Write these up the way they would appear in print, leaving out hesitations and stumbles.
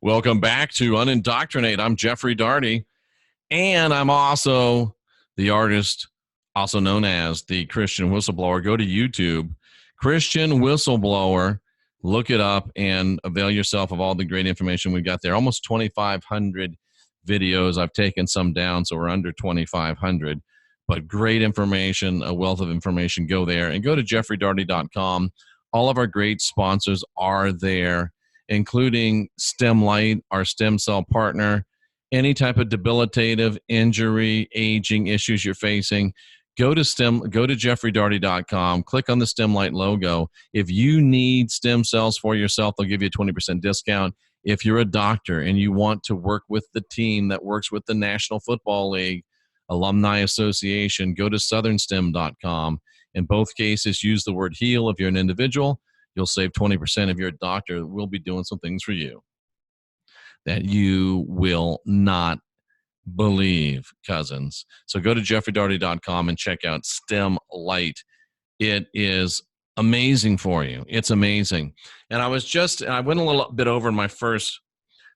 Welcome back to Unindoctrinate. I'm Jeffrey Daugherty, and I'm also the artist, also known as the Christian Whistleblower. Go to YouTube, Christian Whistleblower, look it up, and avail yourself of all the great information we've got there. Almost 2,500 videos. I've taken some down, so we're under 2,500. But great information, a wealth of information. Go there and go to jeffreydaugherty.com. All of our great sponsors are there, including StemLight, our stem cell partner. Any type of debilitative injury, aging issues you're facing, go to jeffreydaugherty.com, click on the StemLight logo. If you need stem cells for yourself, they'll give you a 20% discount. If you're a doctor and you want to work with the team that works with the National Football League, Alumni Association, go to southernstem.com. In both cases, use the word heal. If you're an individual, you'll save 20%. If you're a doctor, we'll be doing some things for you that you will not believe, cousins. So go to jeffreydaugherty.com and check out StemLight. It is amazing for you. It's amazing. And I went a little bit over in my first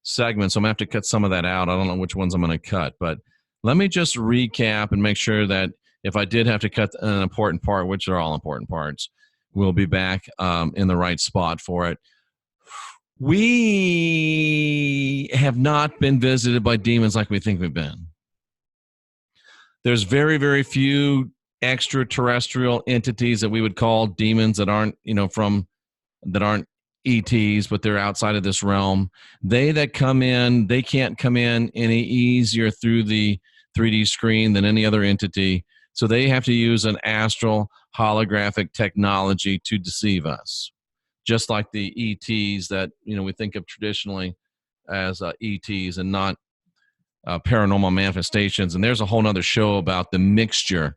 segment, so I'm going to have to cut some of that out. I don't know which ones I'm going to cut, but let me just recap and make sure that if I did have to cut an important part, which are all important parts, we'll be back in the right spot for it. We have not been visited by demons like we think we've been. There's very, very few extraterrestrial entities that we would call demons that aren't, that aren't ETs, but they're outside of this realm. They that come in, they can't come in any easier through the 3D screen than any other entity. So they have to use an astral holographic technology to deceive us, just like the ETs that we think of traditionally as ETs and not paranormal manifestations. And there's a whole nother show about the mixture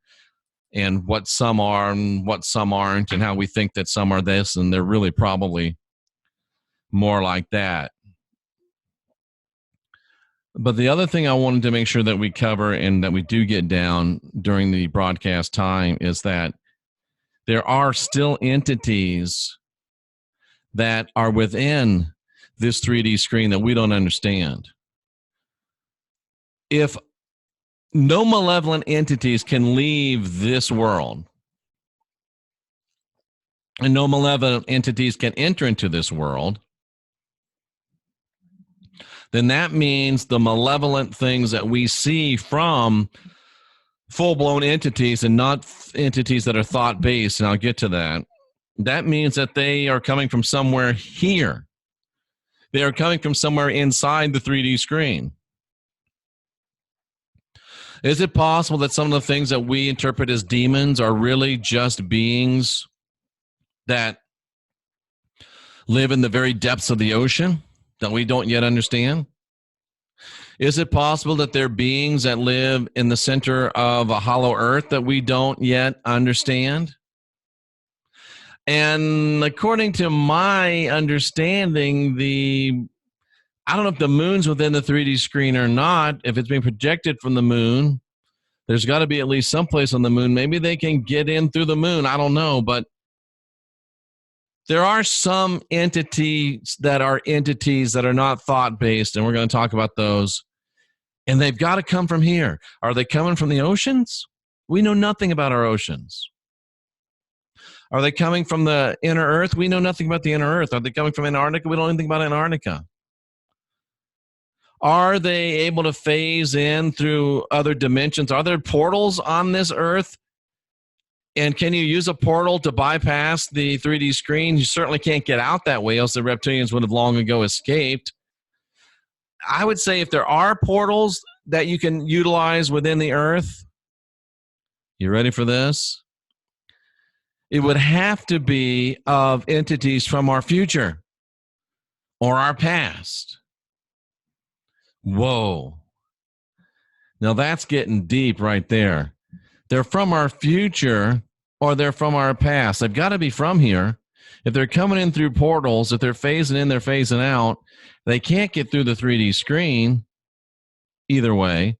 and what some are and what some aren't, and how we think that some are this and they're really probably more like that. But the other thing I wanted to make sure that we cover and that we do get down during the broadcast time is that there are still entities that are within this 3D screen that we don't understand. If no malevolent entities can leave this world, and no malevolent entities can enter into this world, then that means the malevolent things that we see from full-blown entities and not entities that are thought-based, and I'll get to that, that means that they are coming from somewhere here. They are coming from somewhere inside the 3D screen. Is it possible that some of the things that we interpret as demons are really just beings that live in the very depths of the ocean that we don't yet understand? Is it possible that there are beings that live in the center of a hollow earth that we don't yet understand? And according to my understanding, I don't know if the moon's within the 3D screen or not. If it's being projected from the moon, there's got to be at least someplace on the moon. Maybe they can get in through the moon. I don't know, but there are some entities that are not thought-based, and we're going to talk about those. And they've got to come from here. Are they coming from the oceans? We know nothing about our oceans. Are they coming from the inner earth? We know nothing about the inner earth. Are they coming from Antarctica? We don't know anything about Antarctica. Are they able to phase in through other dimensions? Are there portals on this earth? And can you use a portal to bypass the 3D screen? You certainly can't get out that way, else the reptilians would have long ago escaped. I would say if there are portals that you can utilize within the earth, you ready for this? It would have to be of entities from our future or our past. Whoa. Now that's getting deep right there. They're from our future or they're from our past. They've got to be from here. If they're coming in through portals, if they're phasing in, they're phasing out, they can't get through the 3D screen either way.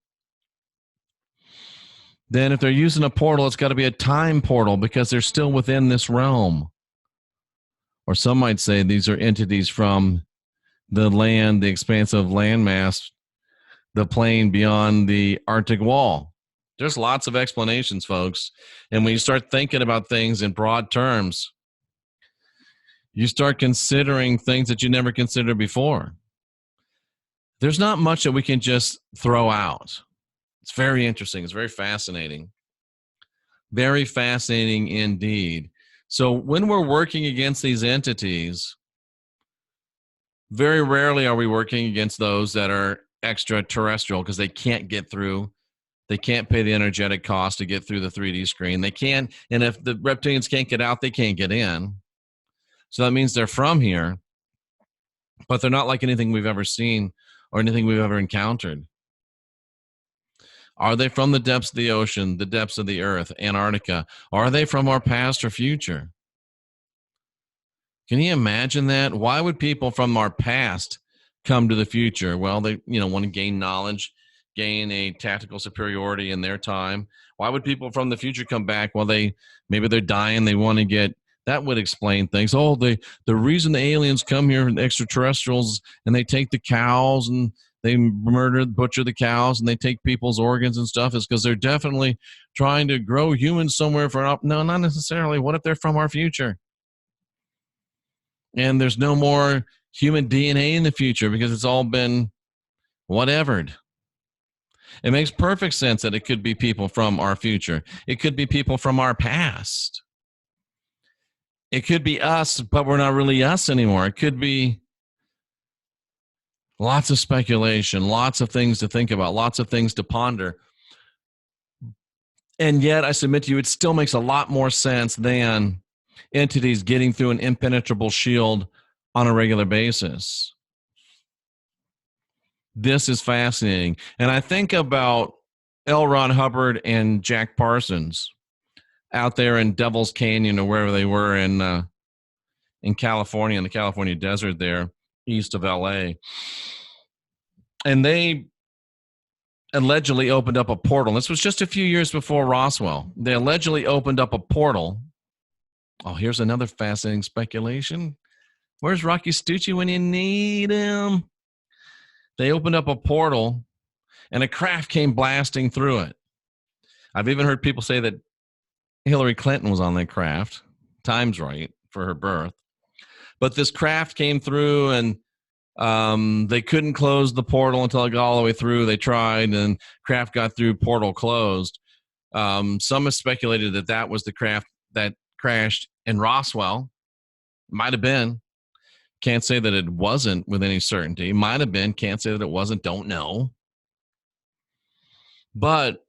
Then if they're using a portal, it's got to be a time portal because they're still within this realm. Or some might say these are entities from the land, the expansive landmass, the plane beyond the Arctic wall. There's lots of explanations, folks. And when you start thinking about things in broad terms, you start considering things that you never considered before. There's not much that we can just throw out. It's very interesting. It's very fascinating. Very fascinating indeed. So when we're working against these entities, very rarely are we working against those that are extraterrestrial because they can't get through. They can't pay the energetic cost to get through the 3D screen. They can't, and if the reptilians can't get out, they can't get in. So that means they're from here, but they're not like anything we've ever seen or anything we've ever encountered. Are they from the depths of the ocean, the depths of the earth, Antarctica? Are they from our past or future? Can you imagine that? Why would people from our past come to the future? Well, they want to gain knowledge, gain a tactical superiority in their time. Why would people from the future come back? Well, maybe they're dying. They want to get. That would explain things. Oh, the reason the aliens come here, extraterrestrials, and they take the cows and they butcher the cows, and they take people's organs and stuff is because they're definitely trying to grow humans somewhere no, not necessarily. What if they're from our future? And there's no more human DNA in the future because it's all been whatevered. It makes perfect sense that it could be people from our future. It could be people from our past. It could be us, but we're not really us anymore. It could be lots of speculation, lots of things to think about, lots of things to ponder. And yet, I submit to you, it still makes a lot more sense than entities getting through an impenetrable shield on a regular basis. This is fascinating. And I think about L. Ron Hubbard and Jack Parsons out there in Devil's Canyon or wherever they were in California, in the California desert there, east of LA. And they allegedly opened up a portal. This was just a few years before Roswell. They allegedly opened up a portal. Oh, here's another fascinating speculation. Where's Rocky Stucci when you need him? They opened up a portal, and a craft came blasting through it. I've even heard people say that Hillary Clinton was on that craft. Time's right for her birth. But this craft came through, and they couldn't close the portal until it got all the way through. They tried, and craft got through, portal closed. Some have speculated that that was the craft that crashed in Roswell. Might have been. Can't say that it wasn't with any certainty. Might have been. Can't say that it wasn't. Don't know. But,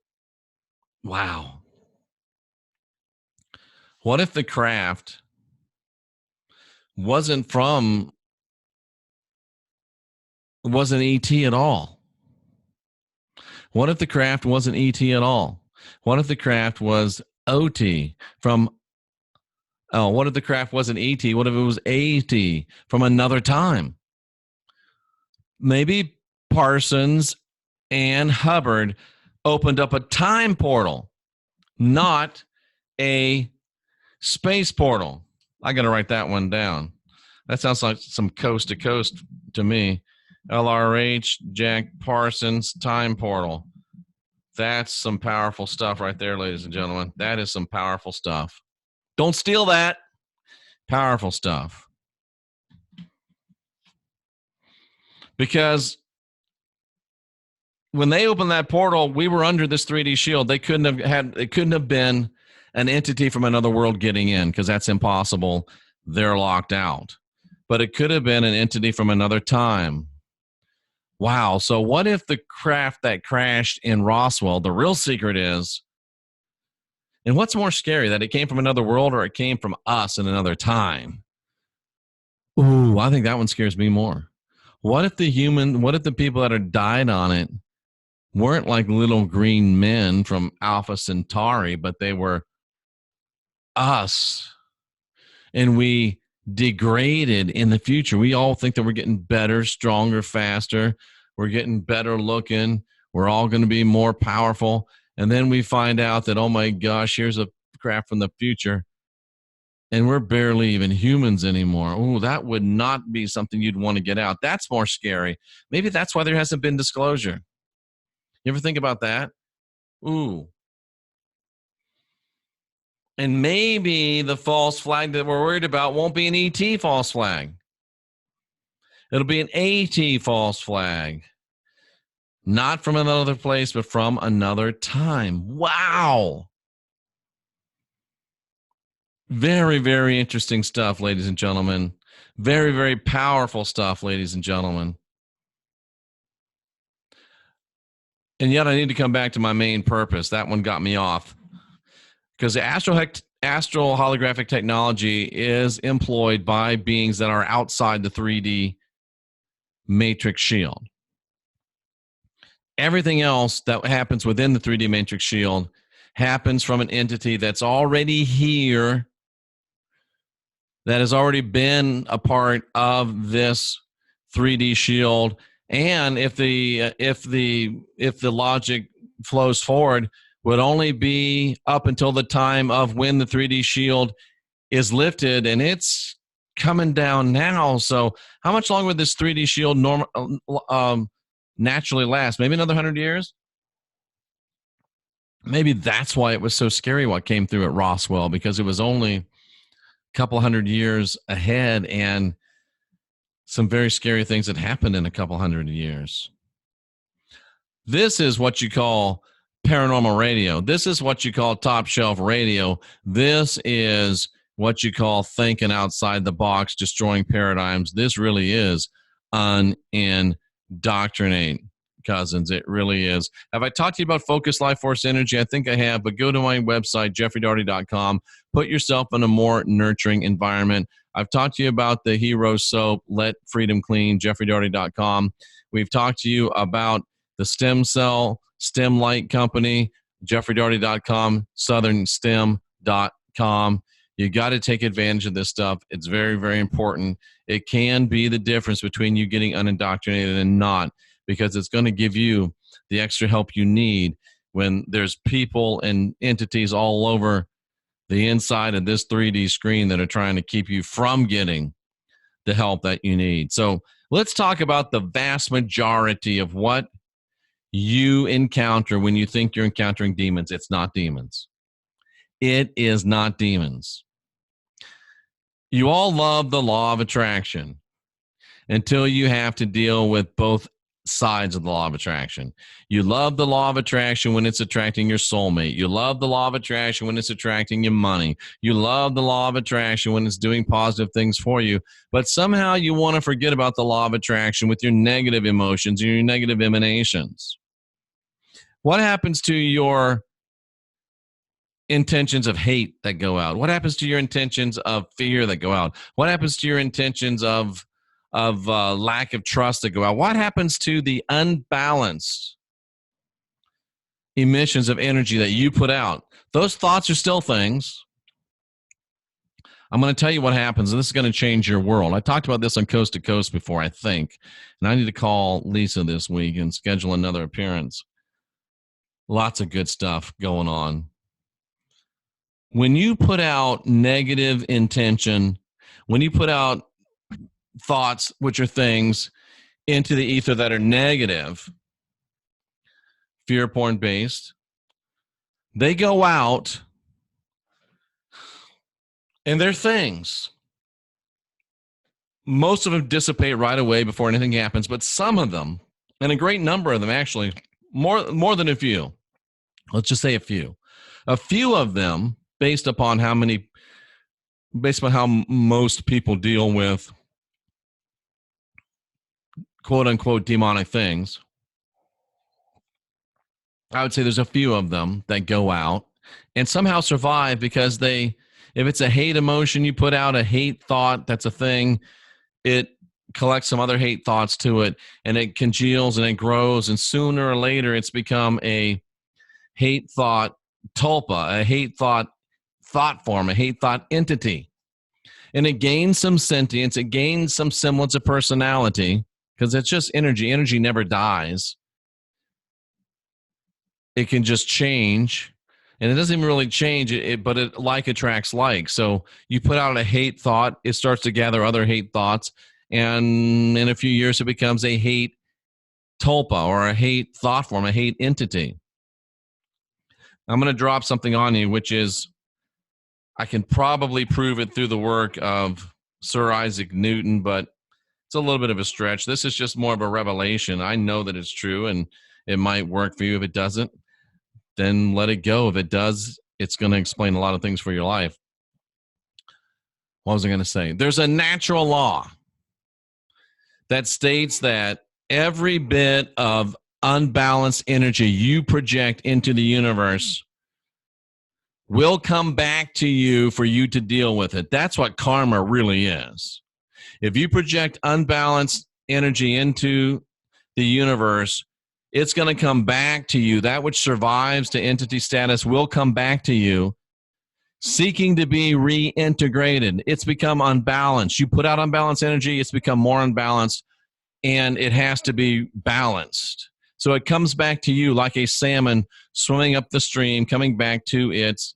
wow. What if the craft wasn't ET at all? What if the craft wasn't ET at all? What if the craft was OT what if the craft wasn't ET? What if it was AT from another time? Maybe Parsons and Hubbard opened up a time portal, not a space portal. I got to write that one down. That sounds like some coast to coast to me. LRH, Jack Parsons, time portal. That's some powerful stuff right there, ladies and gentlemen. That is some powerful stuff. Don't steal that. Powerful stuff. Because when they opened that portal, we were under this 3D shield. It couldn't have been an entity from another world getting in, because that's impossible. They're locked out. But it could have been an entity from another time. Wow. So what if the craft that crashed in Roswell, the real secret is, and what's more scary, that it came from another world or it came from us in another time? Ooh, I think that one scares me more. What if the people that had died on it weren't like little green men from Alpha Centauri, but they were us, and we degraded in the future? We all think that we're getting better, stronger, faster. We're getting better looking. We're all going to be more powerful. And then we find out that, oh my gosh, here's a craft from the future. and we're barely even humans anymore. Ooh, that would not be something you'd want to get out. That's more scary. Maybe that's why there hasn't been disclosure. You ever think about that? Ooh. And maybe the false flag that we're worried about won't be an ET false flag. It'll be an AT false flag. Not from another place, but from another time. Wow. Very, very interesting stuff, ladies and gentlemen. Very, very powerful stuff, ladies and gentlemen. And yet I need to come back to my main purpose. That one got me off. Because the Astral Holographic Technology is employed by beings that are outside the 3D matrix shield. Everything else that happens within the 3D matrix shield happens from an entity that's already here, that has already been a part of this 3D shield. And if the logic flows forward, would only be up until the time of when the 3D shield is lifted, and it's coming down now. So how much longer would this 3D shield naturally last? Maybe another 100 years? Maybe that's why it was so scary what came through at Roswell, because it was only a couple 100 years ahead, and some very scary things that happened in a couple 100 years. This is what you call paranormal radio. This is what you call top shelf radio. This is what you call thinking outside the box, destroying paradigms. This really is unindoctrinate, cousins. It really is. Have I talked to you about Focus Life Force Energy? I think I have, but go to my website, jeffreydaugherty.com. Put yourself in a more nurturing environment. I've talked to you about the Hero Soap, Let Freedom Clean, jeffreydaugherty.com. We've talked to you about the Stem Light Company, jeffreydaugherty.com, southernstem.com. You got to take advantage of this stuff. It's very, very important. It can be the difference between you getting unindoctrinated and not, because it's going to give you the extra help you need when there's people and entities all over the inside of this 3D screen that are trying to keep you from getting the help that you need. So let's talk about the vast majority of what you encounter when you think you're encountering demons. It's not demons. It is not demons. You all love the law of attraction until you have to deal with both sides of the law of attraction. You love the law of attraction when it's attracting your soulmate. You love the law of attraction when it's attracting your money. You love the law of attraction when it's doing positive things for you. But somehow you want to forget about the law of attraction with your negative emotions and your negative emanations. What happens to your intentions of hate that go out? What happens to your intentions of fear that go out? What happens to your intentions of lack of trust that go out? What happens to the unbalanced emissions of energy that you put out? Those thoughts are still things. I'm going to tell you what happens, and this is going to change your world. I talked about this on Coast to Coast before, I think, and I need to call Lisa this week and schedule another appearance. Lots of good stuff going on. When you put out negative intention, when you put out thoughts, which are things, into the ether that are negative, fear porn based, they go out and they're things. Most of them dissipate right away before anything happens, but some of them, and a great number of them actually, more than a few, let's just say a few of them, based upon how most people deal with quote unquote demonic things, I would say there's a few of them that go out and somehow survive because if it's a hate emotion, you put out a hate thought, that's a thing, it collects some other hate thoughts to it, and it congeals and it grows, and sooner or later it's become a hate thought tulpa, a hate thought form, a hate thought entity. And it gains some sentience, it gains some semblance of personality, because it's just energy. Energy never dies. It can just change. And it doesn't even really change it, but it like attracts like. So you put out a hate thought, it starts to gather other hate thoughts, and in a few years it becomes a hate tulpa or a hate thought form, a hate entity. I'm going to drop something on you, which is I can probably prove it through the work of Sir Isaac Newton, but it's a little bit of a stretch. This is just more of a revelation. I know that it's true, and it might work for you. If it doesn't, then let it go. If it does, it's going to explain a lot of things for your life. What was I going to say? There's a natural law that states that every bit of unbalanced energy you project into the universe will come back to you for you to deal with it. That's what karma really is. If you project unbalanced energy into the universe, it's going to come back to you. That which survives to entity status will come back to you, seeking to be reintegrated. It's become unbalanced. You put out unbalanced energy, it's become more unbalanced, and it has to be balanced. So it comes back to you like a salmon swimming up the stream, coming back to its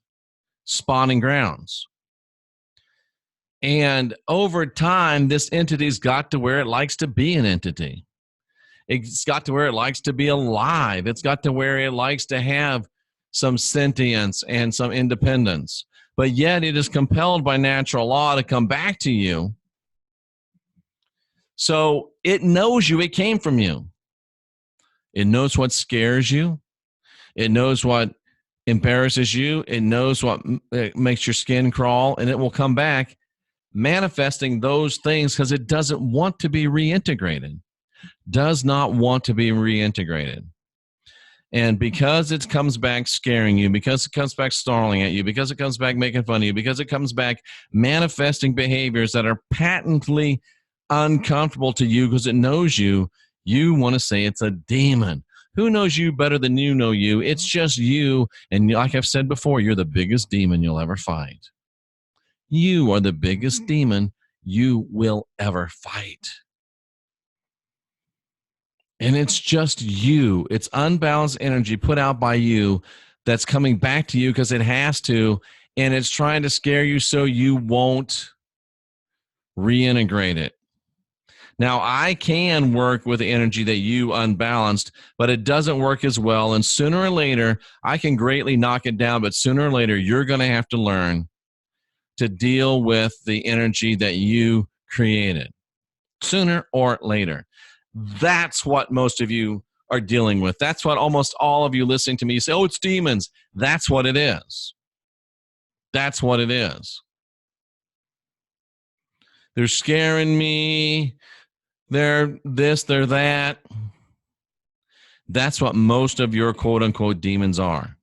spawning grounds. And over time, this entity's got to where it likes to be an entity. It's got to where it likes to be alive. It's got to where it likes to have some sentience and some independence. But yet it is compelled by natural law to come back to you. So it knows you. It came from you. It knows what scares you. It knows what embarrasses you. It knows what makes your skin crawl, and it will come back manifesting those things because it doesn't want to be reintegrated. Does not want to be reintegrated. And because it comes back scaring you, because it comes back snarling at you, because it comes back making fun of you, because it comes back manifesting behaviors that are patently uncomfortable to you because it knows you, you want to say it's a demon. Who knows you better than you know you? It's just you. And like I've said before, you're the biggest demon you'll ever fight. You are the biggest demon you will ever fight. And it's just you. It's unbalanced energy put out by you that's coming back to you because it has to, and it's trying to scare you so you won't reintegrate it. Now, I can work with the energy that you unbalanced, but it doesn't work as well. And sooner or later, I can greatly knock it down, but sooner or later, you're going to have to learn to deal with the energy that you created. Sooner or later. That's what most of you are dealing with. That's what almost all of you listening to me say, oh, it's demons. That's what it is. That's what it is. They're scaring me. They're this, they're that. That's what most of your quote-unquote demons are.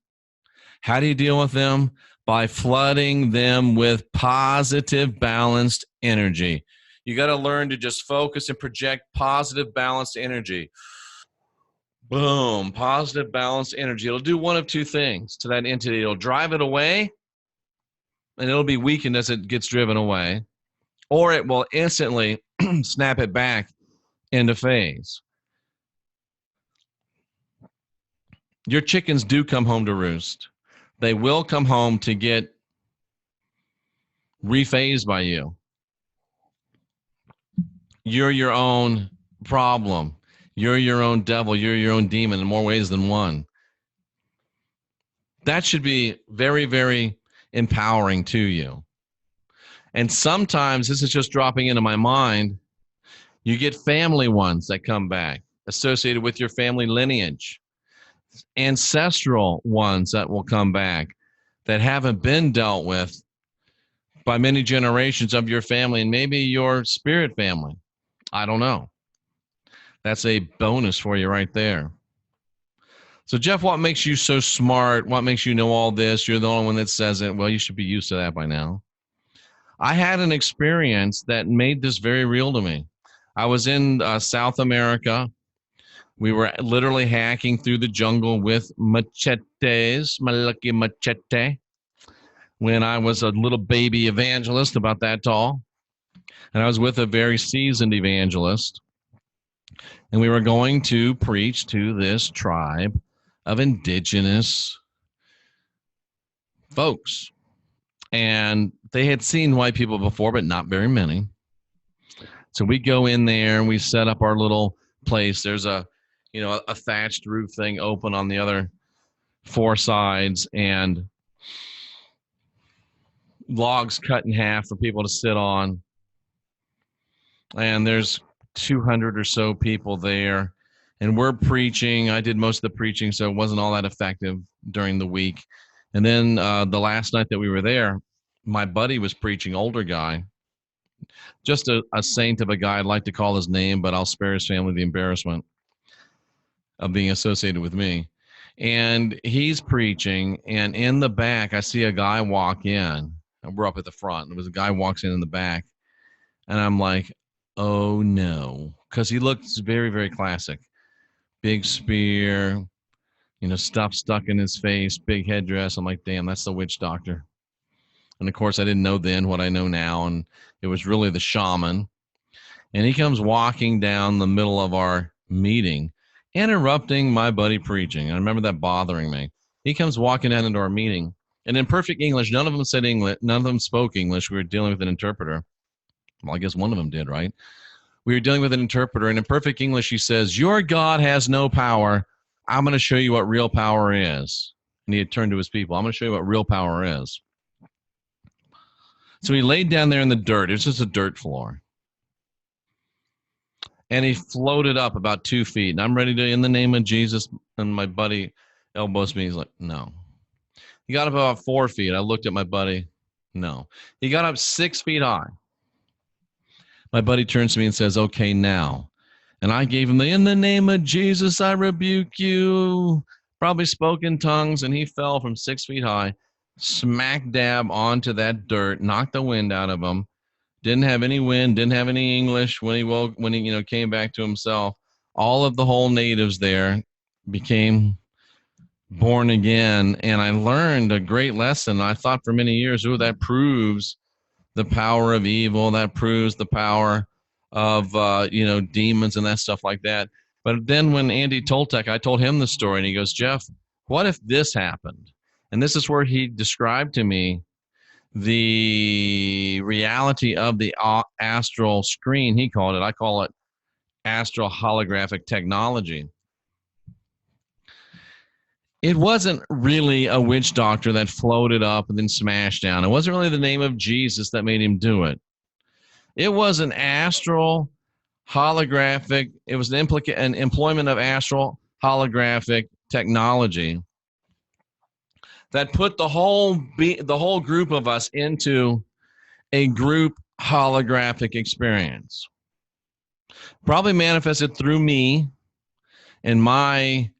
How do you deal with them? By flooding them with positive, balanced energy. You got to learn to just focus and project positive, balanced energy. Boom, positive, balanced energy. It'll do one of two things to that entity. It'll drive it away, and it'll be weakened as it gets driven away, or it will instantly snap it back into phase. Your chickens do come home to roost. They will come home to get rephased by you. You're your own problem. You're your own devil. You're your own demon in more ways than one. That should be very, very empowering to you. And sometimes, this is just dropping into my mind, you get family ones that come back associated with your family lineage. Ancestral ones that will come back that haven't been dealt with by many generations of your family and maybe your spirit family. I don't know. That's a bonus for you right there. So, Jeff, what makes you so smart? What makes you know all this? You're the only one that says it. Well, you should be used to that by now. I had an experience that made this very real to me. I was in South America. We were literally hacking through the jungle with machetes, my lucky machete, when I was a little baby evangelist about that tall. And I was with a very seasoned evangelist. And we were going to preach to this tribe of indigenous folks. And they had seen white people before, but not very many. So we go in there and we set up our little place. There's a thatched roof thing open on the other 4 sides, and logs cut in half for people to sit on. And there's 200 or so people there. And we're preaching. I did most of the preaching, so it wasn't all that effective during the week. And then the last night that we were there, my buddy was preaching, older guy, just a saint of a guy. I'd like to call his name, but I'll spare his family the embarrassment of being associated with me. And he's preaching, and in the back, I see a guy walk in. We're up at the front. There was a guy walks in the back, and I'm like, oh no, because he looks very, very classic. Big spear, stuff stuck in his face, big headdress. I'm like, damn, that's the witch doctor. And of course, I didn't know then what I know now, and it was really the shaman. And he comes walking down the middle of our meeting, interrupting my buddy preaching. I remember that bothering me. He comes walking down into our meeting, and in perfect English, none of them said English. None of them spoke English. We were dealing with an interpreter. Well, I guess one of them did, right? We were dealing with an interpreter, and in perfect English, he says, your God has no power. I'm going to show you what real power is. And he had turned to his people. I'm going to show you what real power is. So he laid down there in the dirt. It was just a dirt floor. And he floated up about 2 feet. And I'm ready to, in the name of Jesus, and my buddy elbows me. He's like, no. He got up about 4 feet. I looked at my buddy. No. He got up 6 feet high. My buddy turns to me and says, okay, now. And I gave him in the name of Jesus, I rebuke you. Probably spoke in tongues, and he fell from 6 feet high, smack dab onto that dirt, knocked the wind out of him. Didn't have any wind, didn't have any English when he came back to himself. All of the whole natives there became born again, and I learned a great lesson. I thought for many years, that proves the power of evil. That proves the power of, demons and that stuff like that. But then when Andy Toltec, I told him the story, and he goes, Jeff, what if this happened? And this is where he described to me the reality of the astral screen, he called it. I call it Astral Holographic Technology. It wasn't really a witch doctor that floated up and then smashed down. It wasn't really the name of Jesus that made him do it. It was an astral holographic, it was an employment of astral holographic technology that put the whole group of us into a group holographic experience. Probably manifested through me and my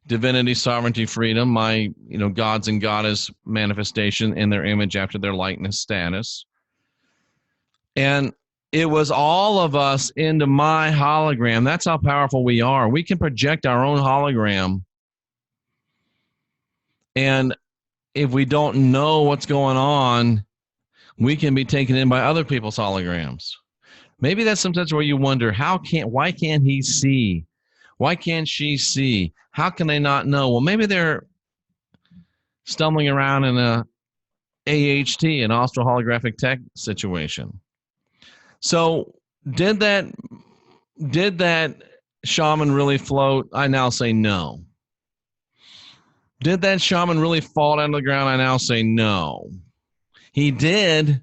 divinity, sovereignty, freedom, my gods and goddess manifestation in their image after their likeness status. And it was all of us into my hologram. That's how powerful we are. We can project our own hologram. And if we don't know what's going on, we can be taken in by other people's holograms. Maybe that's sometimes where you wonder, why can't he see? Why can't she see? How can they not know? Well, maybe they're stumbling around in a AHT, an Astral Holographic Tech situation. So did that shaman really float? I now say no. Did that shaman really fall down to the ground? I now say no. He did,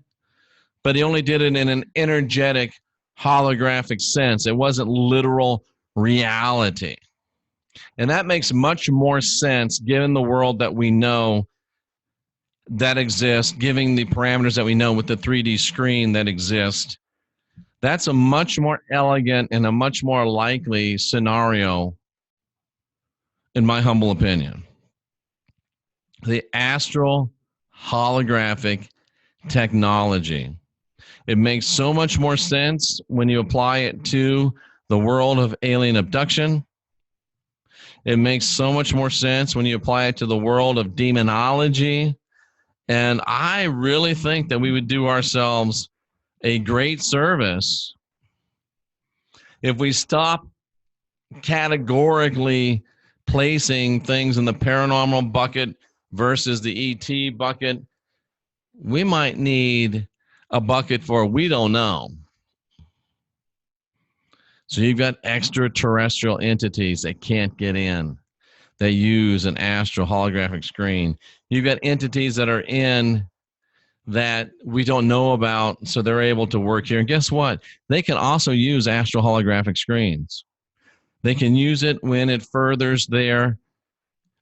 but he only did it in an energetic, holographic sense. It wasn't literal reality. And that makes much more sense given the world that we know that exists, given the parameters that we know with the 3D screen that exists. That's a much more elegant and a much more likely scenario, in my humble opinion. The astral holographic technology. It makes so much more sense when you apply it to the world of alien abduction. It makes so much more sense when you apply it to the world of demonology. And I really think that we would do ourselves a great service if we stop categorically placing things in the paranormal bucket versus the ET bucket, we might need a bucket for we don't know. So you've got extraterrestrial entities that can't get in, that use an astral holographic screen. You've got entities that are in that we don't know about, so they're able to work here. And guess what? They can also use astral holographic screens. They can use it when it furthers their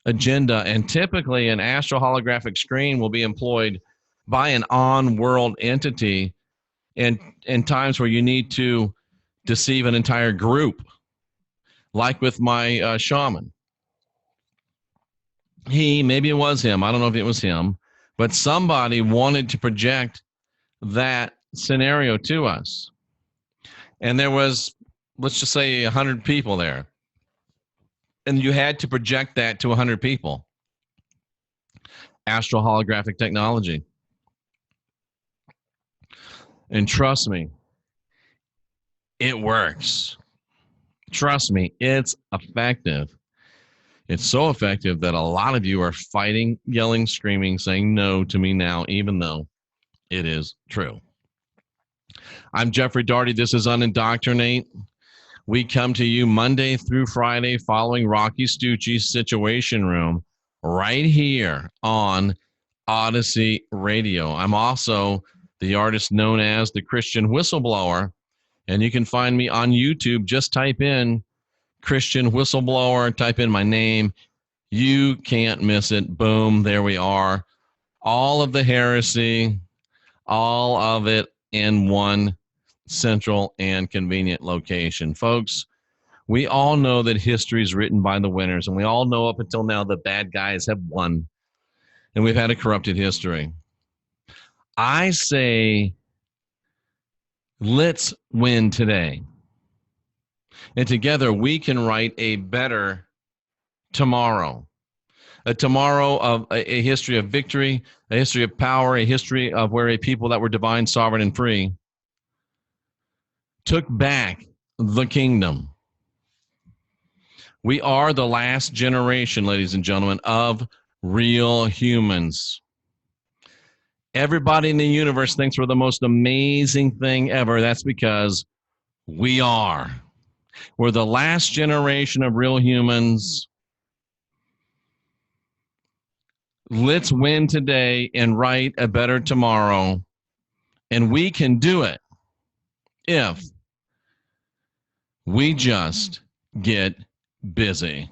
agenda. And typically, an astral holographic screen will be employed by an on-world entity in times where you need to deceive an entire group, like with my shaman. Maybe it was him. I don't know if it was him, but somebody wanted to project that scenario to us. And there was, let's just say, 100 people there. And you had to project that to 100 people. Astral holographic technology. And trust me, it works. Trust me, it's effective. It's so effective that a lot of you are fighting, yelling, screaming, saying no to me now, even though it is true. I'm Jeffrey Daugherty. This is Unindoctrinate. We come to you Monday through Friday following Rocky Stucci's Situation Room right here on Odyssey Radio. I'm also the artist known as the Christian Whistleblower, and you can find me on YouTube. Just type in Christian Whistleblower, type in my name. You can't miss it. Boom, there we are. All of the heresy, all of it in one central and convenient location. Folks, we all know that history is written by the winners, and we all know up until now the bad guys have won, and we've had a corrupted history. I say, let's win today. And together we can write a better tomorrow. A tomorrow of a history of victory, a history of power, a history of where a people that were divine, sovereign, and free took back the kingdom. We are the last generation, ladies and gentlemen, of real humans. Everybody in the universe thinks we're the most amazing thing ever. That's because we are. We're the last generation of real humans. Let's win today and write a better tomorrow. And we can do it if we just get busy.